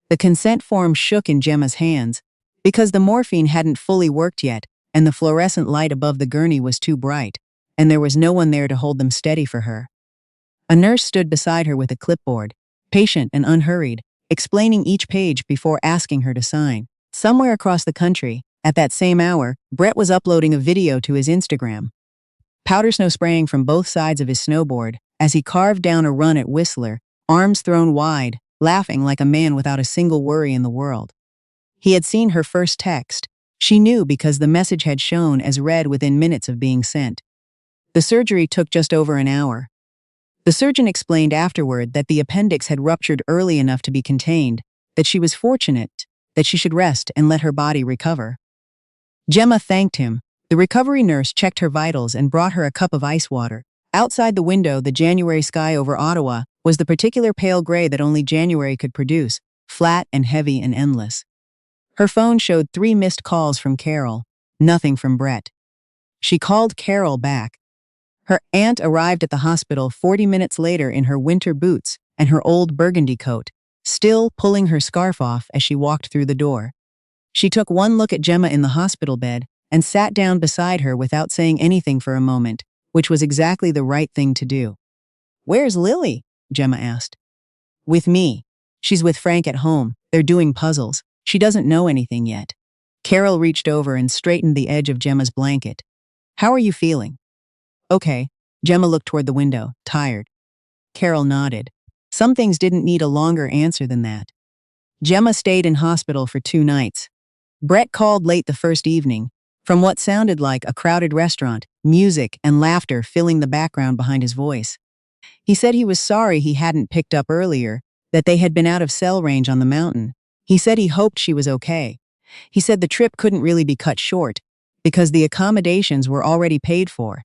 The consent form shook in Gemma's hands because the morphine hadn't fully worked yet, and the fluorescent light above the gurney was too bright, and there was no one there to hold them steady for her. A nurse stood beside her with a clipboard, patient and unhurried, explaining each page before asking her to sign. Somewhere across the country, at that same hour, Brett was uploading a video to his Instagram. Powder snow spraying from both sides of his snowboard as he carved down a run at Whistler, arms thrown wide, laughing like a man without a single worry in the world. He had seen her first text. She knew because the message had shown as read within minutes of being sent. The surgery took just over an hour. The surgeon explained afterward that the appendix had ruptured early enough to be contained, that she was fortunate, that she should rest and let her body recover. Gemma thanked him. The recovery nurse checked her vitals and brought her a cup of ice water. Outside the window, the January sky over Ottawa was the particular pale gray that only January could produce, flat and heavy and endless. Her phone showed 3 missed calls from Carol, nothing from Brett. She called Carol back. Her aunt arrived at the hospital 40 minutes later in her winter boots and her old burgundy coat, still pulling her scarf off as she walked through the door. She took one look at Gemma in the hospital bed and sat down beside her without saying anything for a moment, which was exactly the right thing to do. "Where's Lily?" Gemma asked. "With me. She's with Frank at home. They're doing puzzles. She doesn't know anything yet." Carol reached over and straightened the edge of Gemma's blanket. "How are you feeling?" "Okay." Gemma looked toward the window, tired. Carol nodded. Some things didn't need a longer answer than that. Gemma stayed in hospital for 2 nights. Brett called late the first evening, from what sounded like a crowded restaurant, music and laughter filling the background behind his voice. He said he was sorry he hadn't picked up earlier, that they had been out of cell range on the mountain. He said he hoped she was okay. He said the trip couldn't really be cut short, because the accommodations were already paid for.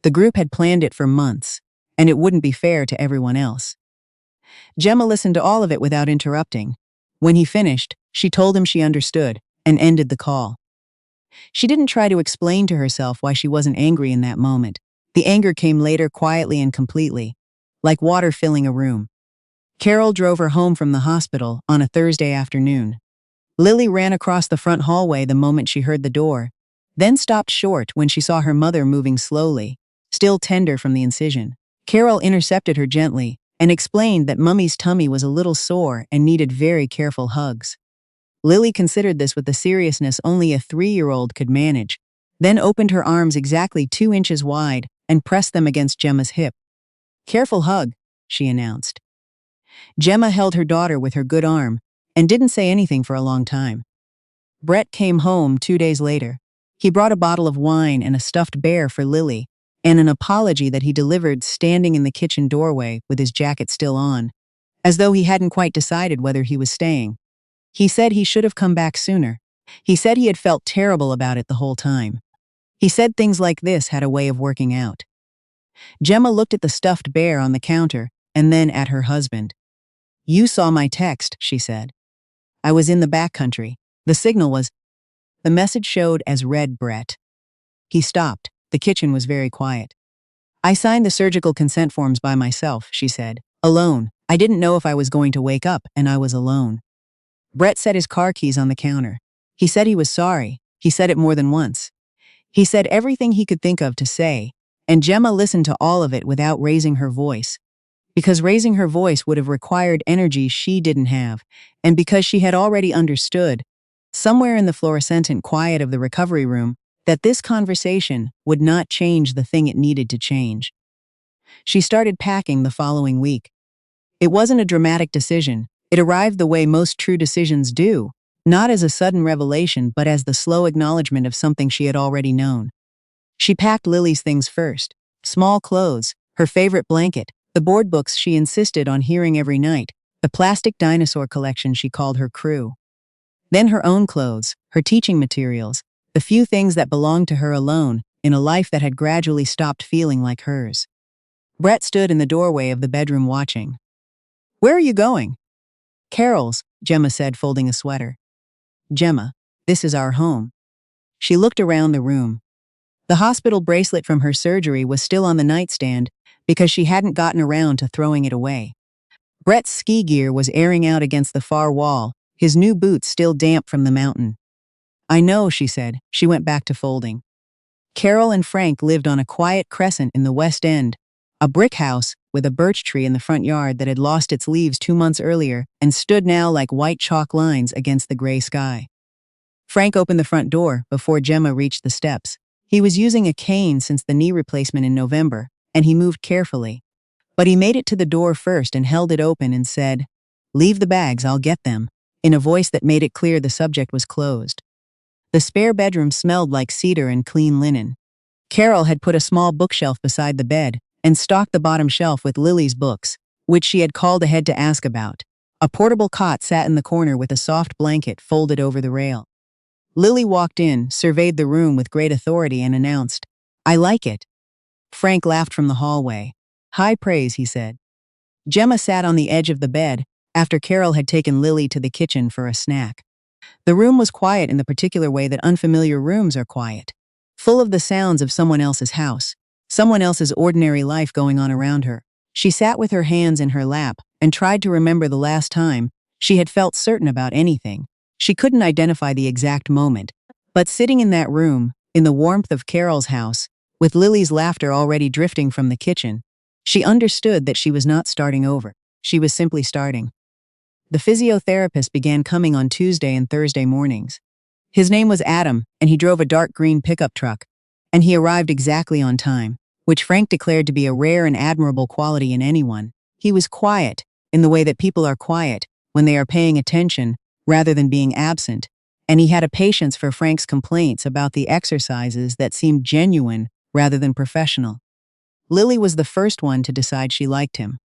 The group had planned it for months, and it wouldn't be fair to everyone else. Gemma listened to all of it without interrupting. When he finished, she told him she understood, and ended the call. She didn't try to explain to herself why she wasn't angry in that moment. The anger came later quietly and completely, like water filling a room. Carol drove her home from the hospital on a Thursday afternoon. Lily ran across the front hallway the moment she heard the door, then stopped short when she saw her mother moving slowly, still tender from the incision. Carol intercepted her gently and explained that Mummy's tummy was a little sore and needed very careful hugs. Lily considered this with the seriousness only a 3-year-old could manage, then opened her arms exactly 2 inches wide and pressed them against Gemma's hip. "Careful hug," she announced. Gemma held her daughter with her good arm and didn't say anything for a long time. Brett came home 2 days later. He brought a bottle of wine and a stuffed bear for Lily, and an apology that he delivered standing in the kitchen doorway with his jacket still on, as though he hadn't quite decided whether he was staying. He said he should have come back sooner. He said he had felt terrible about it the whole time. He said things like this had a way of working out. Gemma looked at the stuffed bear on the counter and then at her husband. "You saw my text," she said. "I was in the backcountry. The signal was—" The message showed as read Brett. He stopped. The kitchen was very quiet. "I signed the surgical consent forms by myself," she said. "Alone. I didn't know if I was going to wake up, and I was alone." Brett set his car keys on the counter. He said he was sorry. He said it more than once. He said everything he could think of to say, and Gemma listened to all of it without raising her voice. Because raising her voice would have required energy she didn't have, and because she had already understood, somewhere in the fluorescent quiet of the recovery room, that this conversation would not change the thing it needed to change. She started packing the following week. It wasn't a dramatic decision. It arrived the way most true decisions do, not as a sudden revelation but as the slow acknowledgement of something she had already known. She packed Lily's things first: small clothes, her favorite blanket, the board books she insisted on hearing every night, the plastic dinosaur collection she called her crew. Then her own clothes, her teaching materials, the few things that belonged to her alone in a life that had gradually stopped feeling like hers. Brett stood in the doorway of the bedroom watching. "Where are you going?" "Carol's," Gemma said, folding a sweater. "Gemma, this is our home." She looked around the room. The hospital bracelet from her surgery was still on the nightstand because she hadn't gotten around to throwing it away. Brett's ski gear was airing out against the far wall, his new boots still damp from the mountain. "I know," she said. She went back to folding. Carol and Frank lived on a quiet crescent in the West End, a brick house with a birch tree in the front yard that had lost its leaves 2 months earlier and stood now like white chalk lines against the gray sky. Frank opened the front door before Gemma reached the steps. He was using a cane since the knee replacement in November, and he moved carefully. But he made it to the door first and held it open and said, "Leave the bags, I'll get them," in a voice that made it clear the subject was closed. The spare bedroom smelled like cedar and clean linen. Carol had put a small bookshelf beside the bed and stocked the bottom shelf with Lily's books, which she had called ahead to ask about. A portable cot sat in the corner with a soft blanket folded over the rail. Lily walked in, surveyed the room with great authority, and announced, "I like it." Frank laughed from the hallway. "High praise," he said. Gemma sat on the edge of the bed after Carol had taken Lily to the kitchen for a snack. The room was quiet in the particular way that unfamiliar rooms are quiet, full of the sounds of someone else's house, someone else's ordinary life going on around her. She sat with her hands in her lap and tried to remember the last time she had felt certain about anything. She couldn't identify the exact moment, but sitting in that room, in the warmth of Carol's house, with Lily's laughter already drifting from the kitchen, she understood that she was not starting over. She was simply starting. The physiotherapist began coming on Tuesday and Thursday mornings. His name was Adam, and he drove a dark green pickup truck, and he arrived exactly on time, which Frank declared to be a rare and admirable quality in anyone. He was quiet, in the way that people are quiet when they are paying attention rather than being absent, and he had a patience for Frank's complaints about the exercises that seemed genuine rather than professional. Lily was the first one to decide she liked him.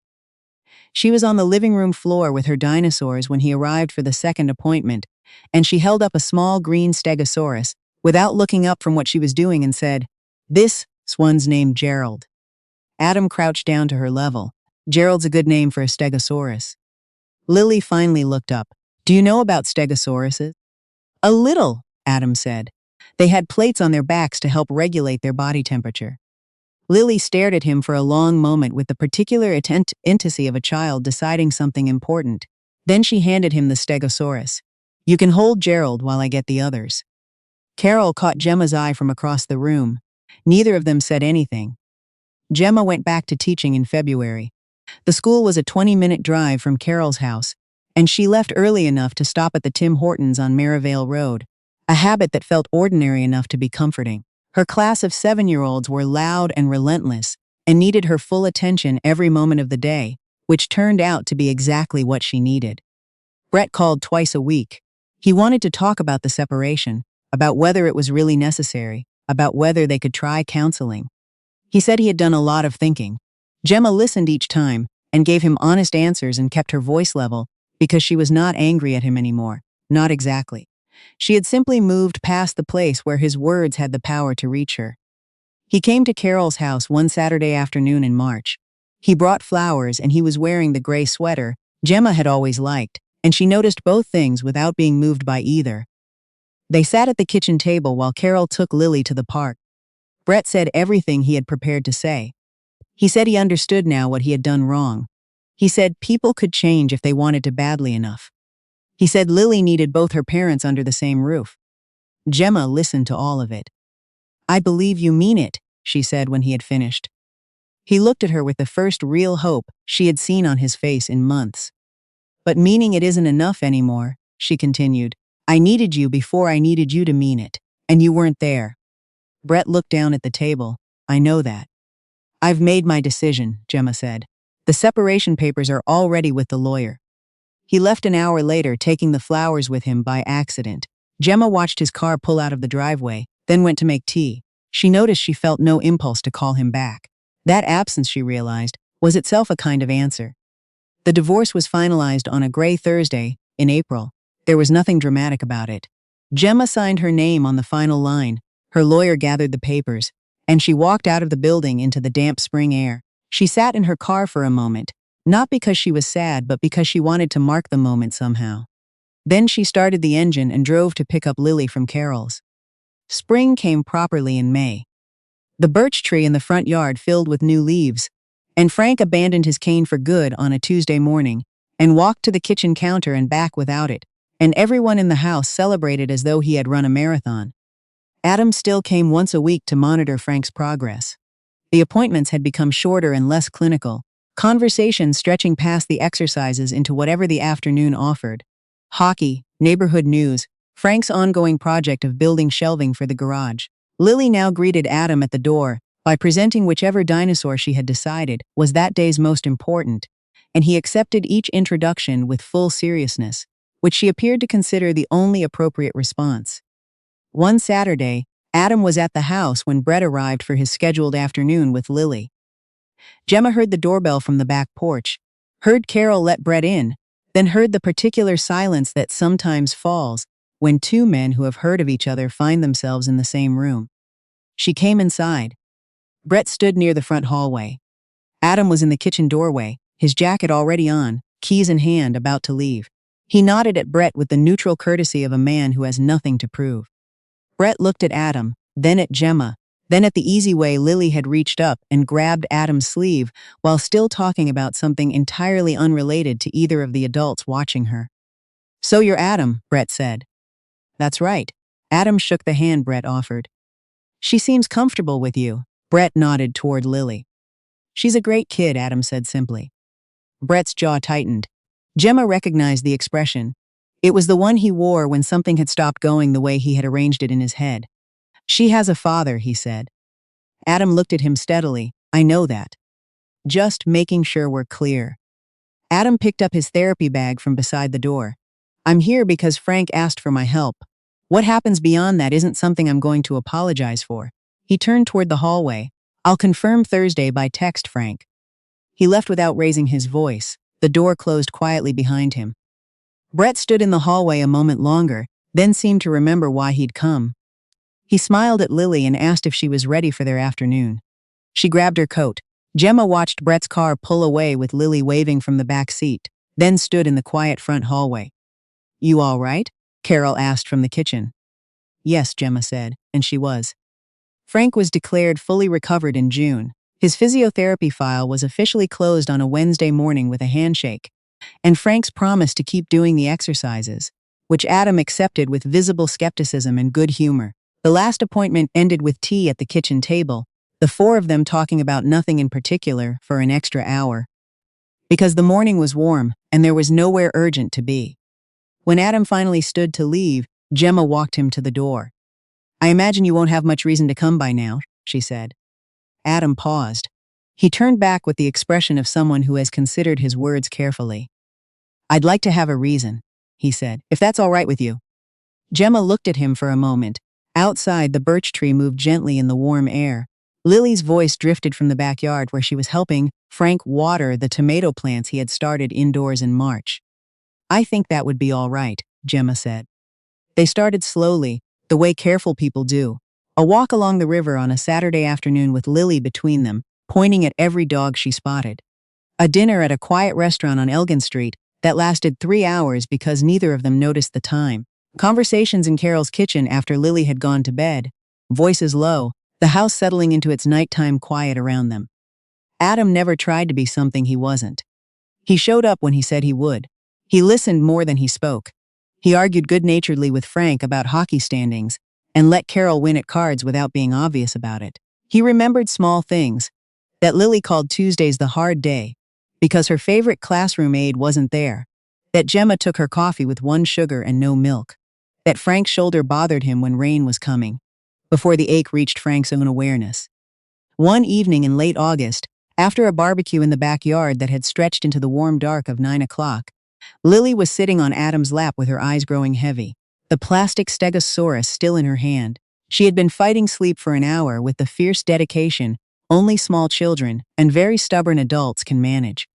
She was on the living room floor with her dinosaurs when he arrived for the second appointment, and she held up a small green stegosaurus without looking up from what she was doing and said, "This one's named Gerald." Adam crouched down to her level. "Gerald's a good name for a stegosaurus." Lily finally looked up. "Do you know about stegosauruses?" "A little," Adam said. "They had plates on their backs to help regulate their body temperature." Lily stared at him for a long moment with the particular intensity of a child deciding something important. Then she handed him the stegosaurus. "You can hold Gerald while I get the others." Carol caught Gemma's eye from across the room. Neither of them said anything. Gemma went back to teaching in February. The school was a 20-minute drive from Carol's house, and she left early enough to stop at the Tim Hortons on Merivale Road, a habit that felt ordinary enough to be comforting. Her class of 7-year-olds were loud and relentless and needed her full attention every moment of the day, which turned out to be exactly what she needed. Brett called twice a week. He wanted to talk about the separation, about whether it was really necessary, about whether they could try counseling. He said he had done a lot of thinking. Gemma listened each time and gave him honest answers and kept her voice level because she was not angry at him anymore. Not exactly. She had simply moved past the place where his words had the power to reach her. He came to Carol's house one Saturday afternoon in March. He brought flowers and he was wearing the gray sweater Gemma had always liked, and she noticed both things without being moved by either. They sat at the kitchen table while Carol took Lily to the park. Brett said everything he had prepared to say. He said he understood now what he had done wrong. He said people could change if they wanted to badly enough. He said Lily needed both her parents under the same roof. Gemma listened to all of it. "I believe you mean it," she said when he had finished. He looked at her with the first real hope she had seen on his face in months. "But meaning it isn't enough anymore," she continued. "I needed you before I needed you to mean it, and you weren't there." Brett looked down at the table. "I know that." "I've made my decision," Gemma said. "The separation papers are already with the lawyer." He left an hour later, taking the flowers with him by accident. Gemma watched his car pull out of the driveway, then went to make tea. She noticed she felt no impulse to call him back. That absence, she realized, was itself a kind of answer. The divorce was finalized on a gray Thursday in April. There was nothing dramatic about it. Gemma signed her name on the final line. Her lawyer gathered the papers, and she walked out of the building into the damp spring air. She sat in her car for a moment, not because she was sad, but because she wanted to mark the moment somehow. Then she started the engine and drove to pick up Lily from Carol's. Spring came properly in May. The birch tree in the front yard filled with new leaves, and Frank abandoned his cane for good on a Tuesday morning and walked to the kitchen counter and back without it, and everyone in the house celebrated as though he had run a marathon. Adam still came once a week to monitor Frank's progress. The appointments had become shorter and less clinical, conversations stretching past the exercises into whatever the afternoon offered. Hockey, neighborhood news, Frank's ongoing project of building shelving for the garage. Lily now greeted Adam at the door by presenting whichever dinosaur she had decided was that day's most important, and he accepted each introduction with full seriousness, which she appeared to consider the only appropriate response. One Saturday, Adam was at the house when Brett arrived for his scheduled afternoon with Lily. Gemma heard the doorbell from the back porch, heard Carol let Brett in, then heard the particular silence that sometimes falls when two men who have heard of each other find themselves in the same room. She came inside. Brett stood near the front hallway. Adam was in the kitchen doorway, his jacket already on, keys in hand, about to leave. He nodded at Brett with the neutral courtesy of a man who has nothing to prove. Brett looked at Adam, then at Gemma, then at the easy way Lily had reached up and grabbed Adam's sleeve while still talking about something entirely unrelated to either of the adults watching her. "So you're Adam," Brett said. "That's right." Adam shook the hand Brett offered. "She seems comfortable with you." Brett nodded toward Lily. "She's a great kid," Adam said simply. Brett's jaw tightened. Gemma recognized the expression. It was the one he wore when something had stopped going the way he had arranged it in his head. "She has a father," he said. Adam looked at him steadily. "I know that. Just making sure we're clear." Adam picked up his therapy bag from beside the door. "I'm here because Frank asked for my help. What happens beyond that isn't something I'm going to apologize for." He turned toward the hallway. "I'll confirm Thursday by text, Frank." He left without raising his voice. The door closed quietly behind him. Brett stood in the hallway a moment longer, then seemed to remember why he'd come. He smiled at Lily and asked if she was ready for their afternoon. She grabbed her coat. Gemma watched Brett's car pull away with Lily waving from the back seat, then stood in the quiet front hallway. "You all right?" Carol asked from the kitchen. "Yes," Gemma said, and she was. Frank was declared fully recovered in June. His physiotherapy file was officially closed on a Wednesday morning with a handshake, and Frank's promise to keep doing the exercises, which Adam accepted with visible skepticism and good humor. The last appointment ended with tea at the kitchen table, the four of them talking about nothing in particular for an extra hour. Because the morning was warm, and there was nowhere urgent to be. When Adam finally stood to leave, Gemma walked him to the door. "I imagine you won't have much reason to come by now," she said. Adam paused. He turned back with the expression of someone who has considered his words carefully. "I'd like to have a reason," he said, "if that's all right with you." Gemma looked at him for a moment. Outside, the birch tree moved gently in the warm air. Lily's voice drifted from the backyard where she was helping Frank water the tomato plants he had started indoors in March. "I think that would be all right," Gemma said. They started slowly, the way careful people do. A walk along the river on a Saturday afternoon with Lily between them, pointing at every dog she spotted. A dinner at a quiet restaurant on Elgin Street that lasted 3 hours because neither of them noticed the time. Conversations in Carol's kitchen after Lily had gone to bed. Voices low, the house settling into its nighttime quiet around them. Adam never tried to be something he wasn't. He showed up when he said he would. He listened more than he spoke. He argued good-naturedly with Frank about hockey standings and let Carol win at cards without being obvious about it. He remembered small things, that Lily called Tuesdays the hard day because her favorite classroom aide wasn't there, that Gemma took her coffee with 1 sugar and no milk, that Frank's shoulder bothered him when rain was coming, before the ache reached Frank's own awareness. One evening in late August, after a barbecue in the backyard that had stretched into the warm dark of 9 o'clock, Lily was sitting on Adam's lap with her eyes growing heavy, the plastic stegosaurus still in her hand. She had been fighting sleep for an hour with the fierce dedication only small children and very stubborn adults can manage.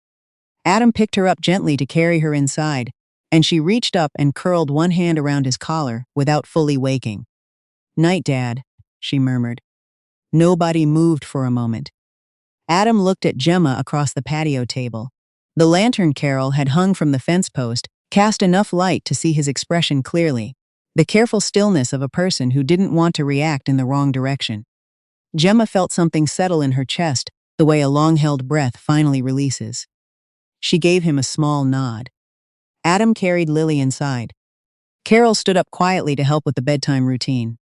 Adam picked her up gently to carry her inside, and she reached up and curled one hand around his collar without fully waking. "Night, Dad," she murmured. Nobody moved for a moment. Adam looked at Gemma across the patio table. The lantern Carol had hung from the fence post cast enough light to see his expression clearly, the careful stillness of a person who didn't want to react in the wrong direction. Gemma felt something settle in her chest, the way a long-held breath finally releases. She gave him a small nod. Adam carried Lily inside. Carol stood up quietly to help with the bedtime routine.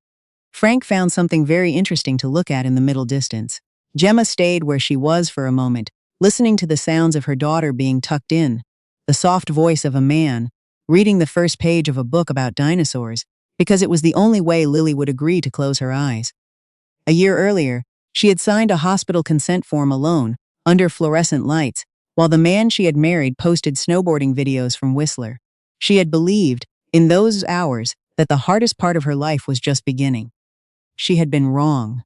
Frank found something very interesting to look at in the middle distance. Gemma stayed where she was for a moment, listening to the sounds of her daughter being tucked in, the soft voice of a man, reading the first page of a book about dinosaurs, because it was the only way Lily would agree to close her eyes. A year earlier, she had signed a hospital consent form alone, under fluorescent lights, while the man she had married posted snowboarding videos from Whistler. She had believed, in those hours, that the hardest part of her life was just beginning. She had been wrong.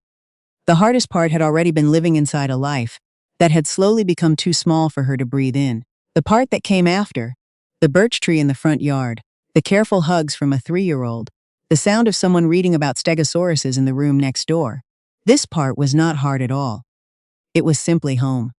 The hardest part had already been living inside a life that had slowly become too small for her to breathe in. The part that came after, the birch tree in the front yard, the careful hugs from a 3-year-old, the sound of someone reading about stegosauruses in the room next door. This part was not hard at all. It was simply home.